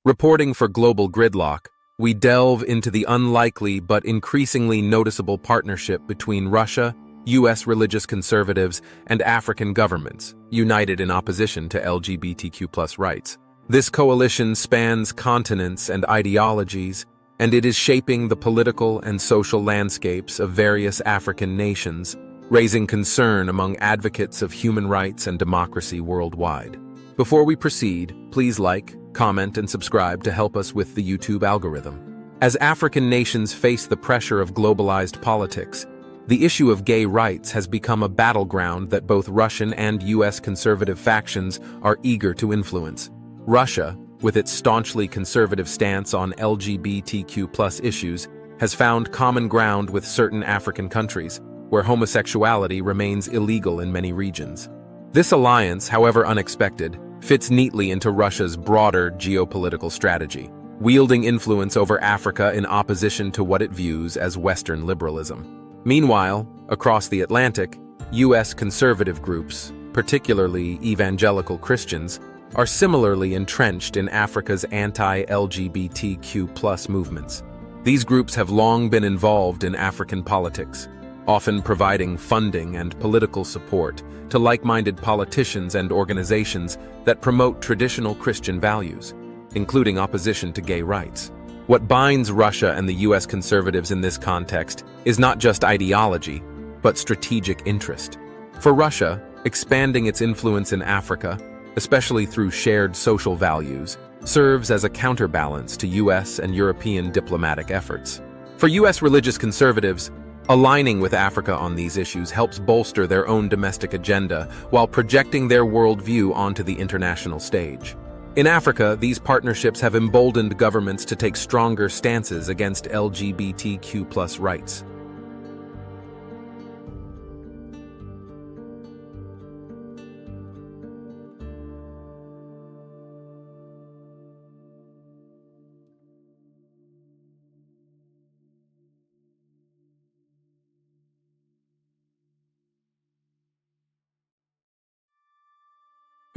Reporting for Global Gridlock, we delve into the unlikely but increasingly noticeable partnership between Russia, U.S. religious conservatives, and African governments, united in opposition to LGBTQ+ rights. This coalition spans continents and ideologies, and it is shaping the political and social landscapes of various African nations, raising concern among advocates of human rights and democracy worldwide. Before we proceed, please like, comment, and subscribe to help us with the YouTube algorithm. As African nations face the pressure of globalized politics, the issue of gay rights has become a battleground that both Russian and U.S. conservative factions are eager to influence. Russia, with its staunchly conservative stance on LGBTQ+ issues, has found common ground with certain African countries, where homosexuality remains illegal in many regions. This alliance, however unexpected, fits neatly into Russia's broader geopolitical strategy, wielding influence over Africa in opposition to what it views as Western liberalism. Meanwhile, across the Atlantic, U.S. conservative groups, particularly evangelical Christians, are similarly entrenched in Africa's anti-LGBTQ+ movements. These groups have long been involved in African politics, often providing funding and political support to like-minded politicians and organizations that promote traditional Christian values, including opposition to gay rights. What binds Russia and the U.S. conservatives in this context is not just ideology, but strategic interest. For Russia, expanding its influence in Africa, especially through shared social values, serves as a counterbalance to U.S. and European diplomatic efforts. For U.S. religious conservatives, aligning with Africa on these issues helps bolster their own domestic agenda while projecting their worldview onto the international stage. In Africa, these partnerships have emboldened governments to take stronger stances against LGBTQ+ rights.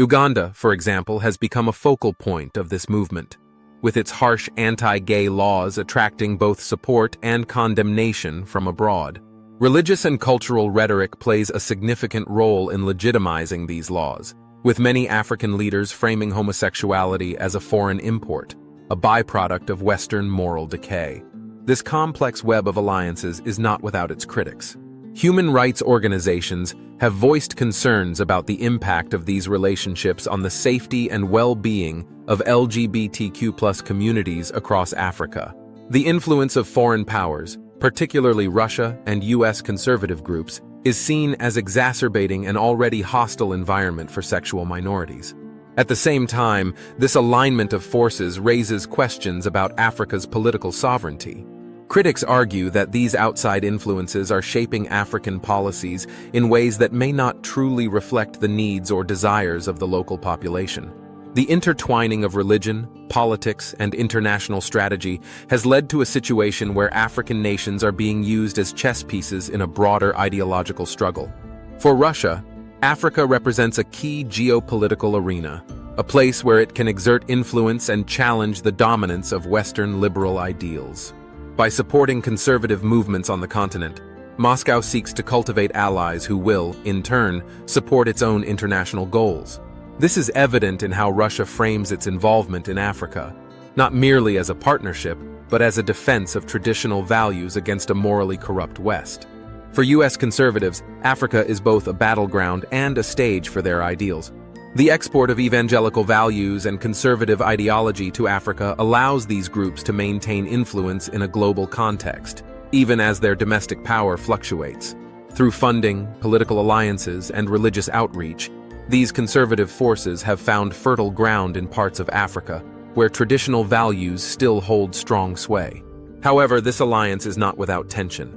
Uganda, for example, has become a focal point of this movement, with its harsh anti-gay laws attracting both support and condemnation from abroad. Religious and cultural rhetoric plays a significant role in legitimizing these laws, with many African leaders framing homosexuality as a foreign import, a byproduct of Western moral decay. This complex web of alliances is not without its critics. Human rights organizations have voiced concerns about the impact of these relationships on the safety and well-being of LGBTQ+ communities across Africa. The influence of foreign powers, particularly Russia and U.S. conservative groups, is seen as exacerbating an already hostile environment for sexual minorities. At the same time, this alignment of forces raises questions about Africa's political sovereignty. Critics argue that these outside influences are shaping African policies in ways that may not truly reflect the needs or desires of the local population. The intertwining of religion, politics, and international strategy has led to a situation where African nations are being used as chess pieces in a broader ideological struggle. For Russia, Africa represents a key geopolitical arena, a place where it can exert influence and challenge the dominance of Western liberal ideals. By supporting conservative movements on the continent, Moscow seeks to cultivate allies who will, in turn, support its own international goals. This is evident in how Russia frames its involvement in Africa, not merely as a partnership, but as a defense of traditional values against a morally corrupt West. For U.S. conservatives, Africa is both a battleground and a stage for their ideals. The export of evangelical values and conservative ideology to Africa allows these groups to maintain influence in a global context, even as their domestic power fluctuates. Through funding, political alliances, and religious outreach, these conservative forces have found fertile ground in parts of Africa, where traditional values still hold strong sway. However, this alliance is not without tension.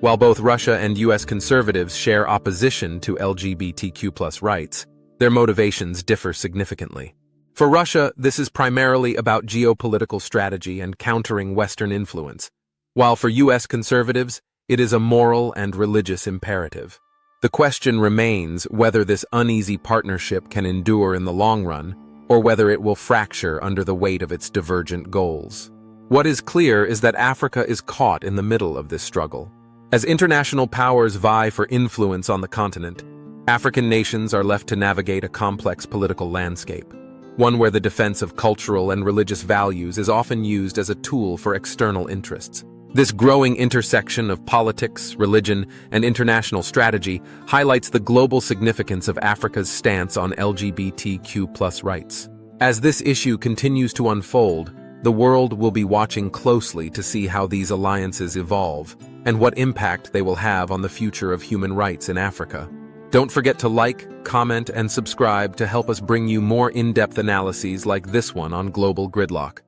While both Russia and U.S. conservatives share opposition to LGBTQ+ rights, their motivations differ significantly. For Russia, this is primarily about geopolitical strategy and countering Western influence, while for U.S. conservatives, it is a moral and religious imperative. The question remains whether this uneasy partnership can endure in the long run, or whether it will fracture under the weight of its divergent goals. What is clear is that Africa is caught in the middle of this struggle. As international powers vie for influence on the continent, African nations are left to navigate a complex political landscape, one where the defense of cultural and religious values is often used as a tool for external interests. This growing intersection of politics, religion, and international strategy highlights the global significance of Africa's stance on LGBTQ+ rights. As this issue continues to unfold, the world will be watching closely to see how these alliances evolve and what impact they will have on the future of human rights in Africa. Don't forget to like, comment, and subscribe to help us bring you more in-depth analyses like this one on global gridlock.